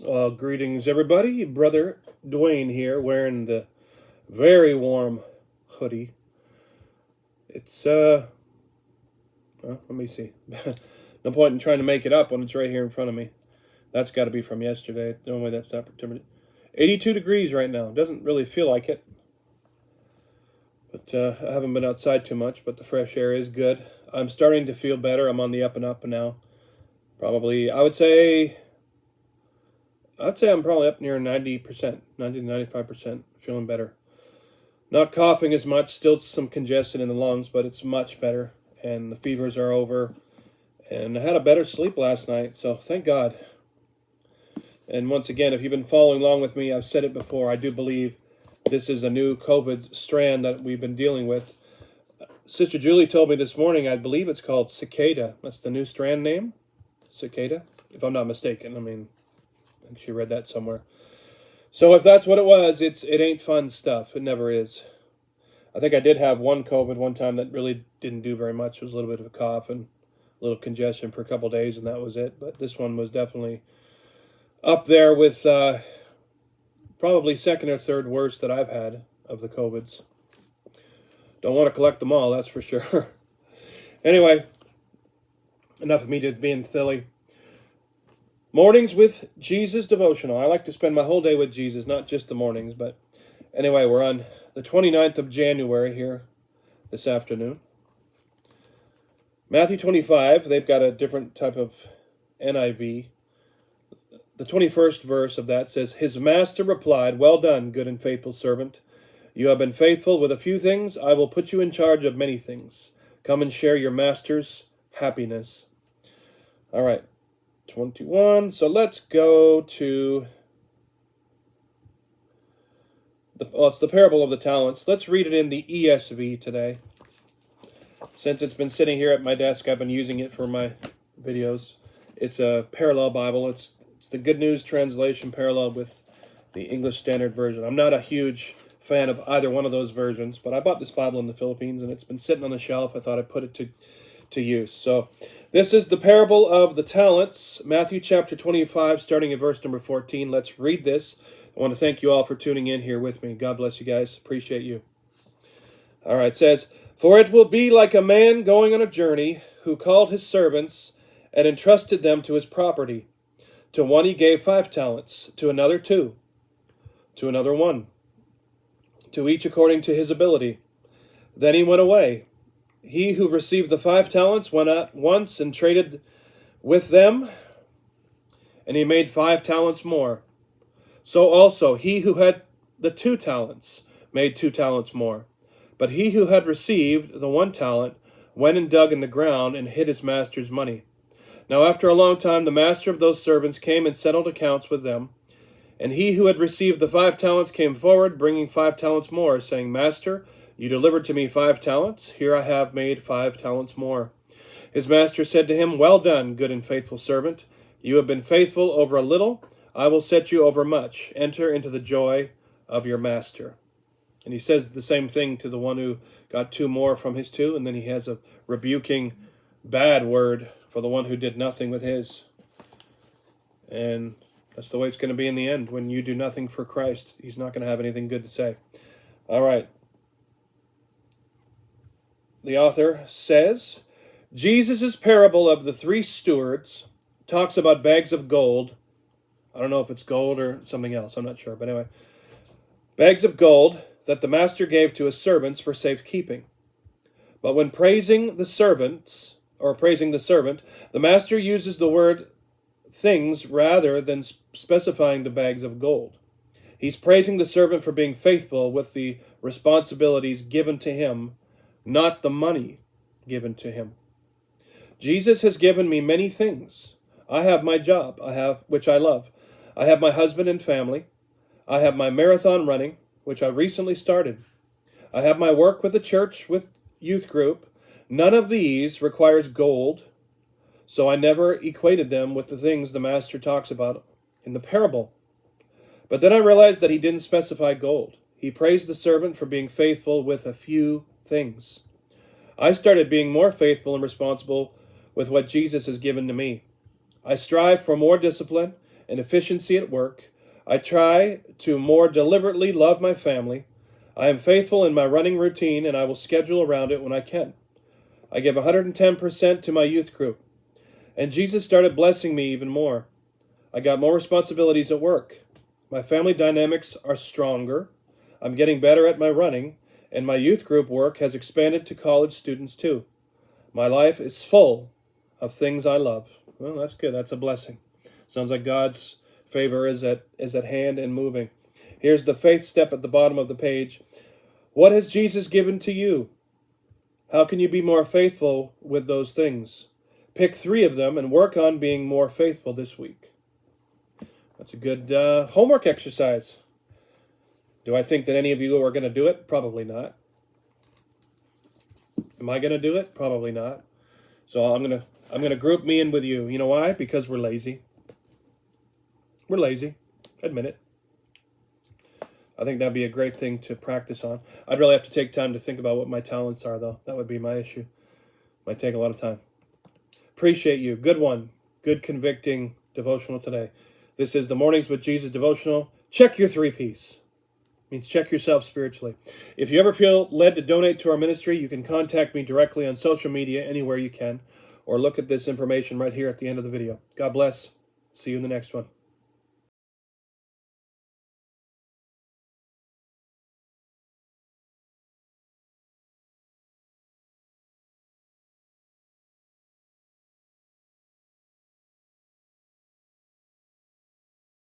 Greetings, everybody. Brother Dwayne here, wearing the very warm hoodie. It's, let me see. No point in trying to make it up when it's right here in front of me. That's got to be from yesterday. No way that's not from 82 degrees right now. Doesn't really feel like it. But I haven't been outside too much, but the fresh air is good. I'm starting to feel better. I'm on the up and up now. Probably, I'd say I'm probably up near 90%, 90 to 95%, feeling better. Not coughing as much, still some congestion in the lungs, but it's much better. And the fevers are over. And I had a better sleep last night, so thank God. And once again, if you've been following along with me, I've said it before, I do believe this is a new COVID strand that we've been dealing with. Sister Julie told me this morning, I believe it's called cicada. That's the new strand name, cicada, if I'm not mistaken. I think she read that somewhere. So if that's what it was, it ain't fun stuff. It never is. I think I did have one COVID one time that really didn't do very much. It was a little bit of a cough and a little congestion for a couple of days, and that was it. But this one was definitely up there with probably second or third worst that I've had of the COVIDs. Don't want to collect them all, that's for sure. Anyway, enough of me just being silly. Mornings with Jesus Devotional. I like to spend my whole day with Jesus, not just the mornings. But anyway, we're on the 29th of January here this afternoon. Matthew 25, they've got a different type of NIV. The 21st verse of that says, His master replied, Well done, good and faithful servant. You have been faithful with a few things. I will put you in charge of many things. Come and share your master's happiness. All right, 21. So let's go to, it's the parable of the talents. Let's read it in the ESV today. Since it's been sitting here at my desk, I've been using it for my videos. It's a parallel Bible. It's the Good News translation parallel with the English Standard Version. I'm not a huge fan of either one of those versions, but I bought this Bible in the Philippines, and it's been sitting on the shelf. I thought I'd put it to use. So this is the parable of the talents, Matthew chapter 25, starting at verse number 14. Let's read this. I want to thank you all for tuning in here with me. God bless you guys. Appreciate you. All right, it says, For it will be like a man going on a journey who called his servants and entrusted them to his property. To one he gave 5 talents, to another 2, to another 1, to each according to his ability. Then he went away. He who received the 5 talents went at once and traded with them, and he made 5 talents more. So also he who had the 2 talents made 2 talents more. But he who had received the 1 talent went and dug in the ground and hid his master's money. Now after a long time the master of those servants came and settled accounts with them. And he who had received the 5 talents came forward, bringing 5 talents more, saying, Master, you delivered to me 5 talents. Here I have made 5 talents more. His master said to him, Well done, good and faithful servant. You have been faithful over a little. I will set you over much. Enter into the joy of your master. And he says the same thing to the one who got 2 more from his 2, and then he has a rebuking bad word for the one who did nothing with his. And that's the way it's going to be in the end. When you do nothing for Christ, he's not going to have anything good to say. All right. The author says, Jesus' parable of the 3 stewards talks about bags of gold. I don't know if it's gold or something else. I'm not sure. But anyway, bags of gold that the master gave to his servants for safekeeping. But when praising the servant, the master uses the word things rather than specifying the bags of gold. He's praising the servant for being faithful with the responsibilities given to him, not the money given to him. Jesus has given me many things. I have my job, which I love. I have my husband and family. I have my marathon running, which I recently started. I have my work with the church with youth group. None of these requires gold, so I never equated them with the things the master talks about in the parable. But then I realized that he didn't specify gold. He praised the servant for being faithful with a few things. I started being more faithful and responsible with what Jesus has given to me. I strive for more discipline and efficiency at work. I try to more deliberately love my family. I am faithful in my running routine, and I will schedule around it when I can. I give 110% to my youth group. And Jesus started blessing me even more. I got more responsibilities at work. My family dynamics are stronger. I'm getting better at my running, and my youth group work has expanded to college students too. My life is full of things I love. Well, that's good. That's a blessing. Sounds like God's favor is at hand and moving. Here's the faith step at the bottom of the page. What has Jesus given to you? How can you be more faithful with those things? Pick 3 of them and work on being more faithful this week. That's a good homework exercise. Do I think that any of you are going to do it? Probably not. Am I going to do it? Probably not. So I'm going to group me in with you. You know why? Because we're lazy. We're lazy. Admit it. I think that'd be a great thing to practice on. I'd really have to take time to think about what my talents are, though. That would be my issue. Might take a lot of time. Appreciate you. Good one. Good convicting devotional today. This is the Mornings with Jesus devotional. Check your 3 Ps. Means check yourself spiritually. If you ever feel led to donate to our ministry, you can contact me directly on social media anywhere you can, or look at this information right here at the end of the video. God bless. See you in the next one.